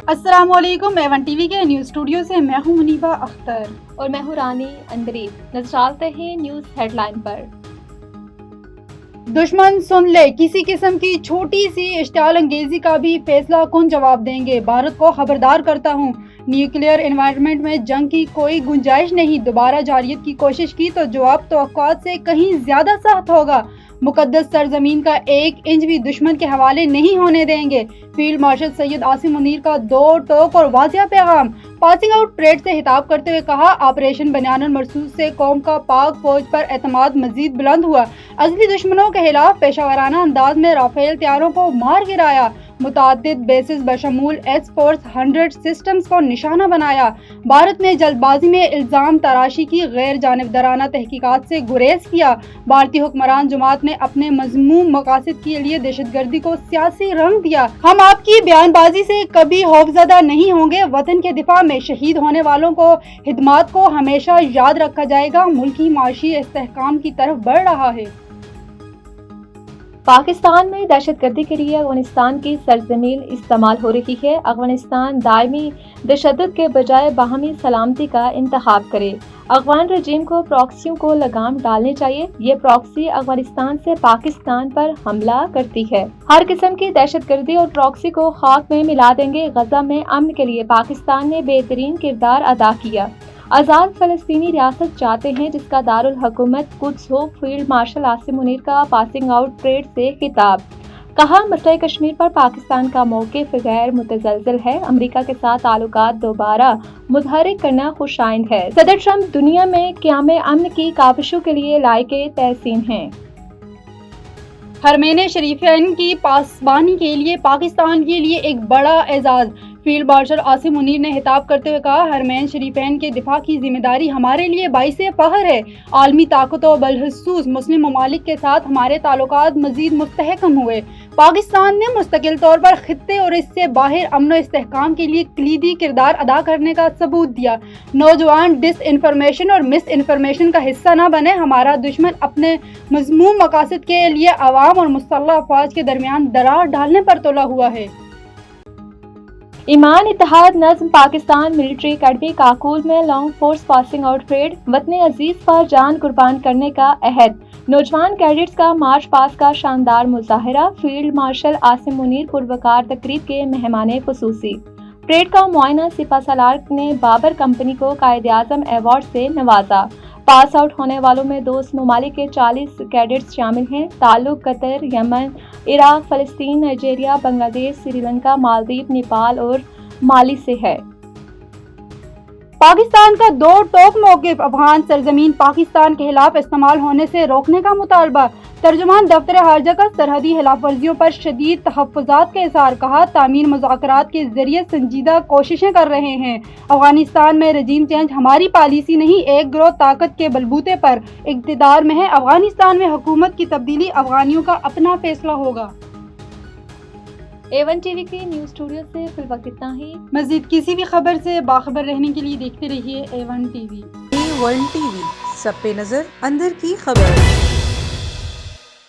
अस्सलाम वालेकुम। Avon TV के न्यूज़ स्टूडियो से मैं हूं मुनीबा अख्तर और मैं हूं रानी अंदरीब। नजर डालते हैं न्यूज़ हेडलाइन पर। दुश्मन सुन ले, किसी किस्म की छोटी सी इश्तियाल अंगेजी का भी फैसला कौन जवाब देंगे। भारत को खबरदार करता हूं, न्यूक्लियर एनवायरनमेंट में जंग की कोई गुंजाइश नहीं। दोबारा जारियत की कोशिश की तो जवाब तवक्कुआत से कहीं ज्यादा सख्त होगा। मुकद्दस सरजमीन का 1 इंच भी दुश्मन के हवाले नहीं होने देंगे। फील्ड मार्शल सैयद आसिम मुनीर का 2 टोक और वाज़िया पैगाम। पासिंग आउट परेड से खिताब करते हुए कहा, ऑपरेशन बनियानुल मरसूस से कौम का पाक फौज पर एतमाद मजीद बुलंद हुआ। असली दुश्मनों के खिलाफ पेशावराना अंदाज में राफेल तैयारों को मार गिराया। मुतादिद बेसिस बशमूल S-400 सिस्टम्स को निशाना बनाया। भारत ने जल्दबाजी में इल्जाम तराशी की गैर जानिबदाराना तहकीकात से गुरेज किया। भारतीय हुक्मरान जमात ने अपने मज़मूम मकासद के लिए दहशतगर्दी को सियासी रंग दिया। हम आपकी बयानबाजी से कभी खौफजदा नहीं होंगे। वतन के दिफा में शहीद होने वालों को खिदमात को हमेशा याद रखा जाएगा। मुल्की माशी इस्तेहकाम की तरफ बढ़ रहा है। पाकिस्तान में दहशतगर्दी के लिए अफगानिस्तान की सरजमीन इस्तेमाल हो रही है। अफगानिस्तान दायमी तशद्दुद के बजाय बाहमी सलामती का इंतखाब करे। अफगान रजीम को प्रॉक्सियों को लगाम डालनी चाहिए। ये प्रॉक्सी अफगानिस्तान से पाकिस्तान पर हमला करती है। हर किस्म की दहशतगर्दी और प्रॉक्सी को खाक में मिला देंगे। गजा में अमन के लिए पाकिस्तान ने बेहतरीन किरदार अदा किया। आज़ाद फ़लस्तीनी रियासत चाहते हैं जिसका दारुल हुकूमत कुद्स हो। फील्ड मार्शल आसिम मुनीर का पासिंग आउट परेड से खिताब। कहा, मसले कश्मीर पर पाकिस्तान का मौक़िफ़ गैर मुतज़लज़ल है। अमेरिका के साथ ताल्लुकात दोबारा मुतहर्रिक करना खुशाइंद है। सदर ट्रंप दुनिया में क़याम अमन की काविशों के लिए लायके तहसीन हैं। हरमैन शरीफैन की पासबानी के लिए पाकिस्तान के लिए एक बड़ा एजाज़। फील्ड मार्शल आसिम मुनीर ने खिताब करते हुए कहा, हरमैन शरीफैन के दिफा की जिम्मेदारी हमारे लिए बाइसे फ़ख्र है। आलमी ताकतों बलखसूस मुस्लिम ममालिक के साथ हमारे ताल्लुकात मजीद मुस्तहकम हुए। पाकिस्तान ने मुस्तकिल तौर पर खित्ते और इससे बाहर अमन व इस्तेहकाम के लिए कलीदी किरदार अदा करने का सबूत दिया। नौजवान डिस इन्फॉर्मेशन और मिस इन्फॉर्मेशन का हिस्सा न बने। हमारा दुश्मन अपने मज़मूम मकासद के लिए अवाम और मुसल्लह अफवाज के दरमियान दरार डालने पर तुला हुआ है। ईमान इत्तेहाद नज़्म पाकिस्तान मिलिट्री अकेडमी काकूल में long force passing out parade. वतन अजीज पर जान कुर्बान करने का अहद। नौजवान कैडेट्स का मार्च पास का शानदार मुजाहिरा। फील्ड मार्शल आसिम मुनीर पुरवकार तकरीब के मेहमान खुसूसी। परेड का मुआयना सिपा सलार ने बाबर कंपनी को कायदे आज़म अवार्ड से नवाजा। पास आउट होने वालों में दोस्त ममालिक के 40 कैडेट्स शामिल हैं। ताल्लुक कतर, यमन, इराक, फ़लस्तीन, नाइजीरिया, बांग्लादेश, श्रीलंका, मालदीव, नेपाल और माली से है। पाकिस्तान का 2 टोक मौक़िफ़। अफगान सरजमीन पाकिस्तान के खिलाफ इस्तेमाल होने से रोकने का मुतालबा। तर्जुमान दफ्तर खारजा का सरहदी खिलाफ वर्जियों पर शदीद तहफ़्फ़ुज़ात का इज़हार। कहा, तामीर मुज़ाकरात के जरिए संजीदा कोशिशें कर रहे हैं। अफगानिस्तान में रजीम चेंज हमारी पॉलिसी नहीं, एक गिरोह ताकत के बलबूते पर इक़्तिदार में है। अफगानिस्तान में हुकूमत की तब्दीली अफगानियों का अपना फैसला होगा। A1 टीवी के न्यूज़ स्टूडियो से फिल वक्त इतना ही। मज़ीद किसी भी खबर से बाखबर रहने के लिए देखते रहिए A1 टीवी। A1 टीवी, सब पे नजर, अंदर की खबर।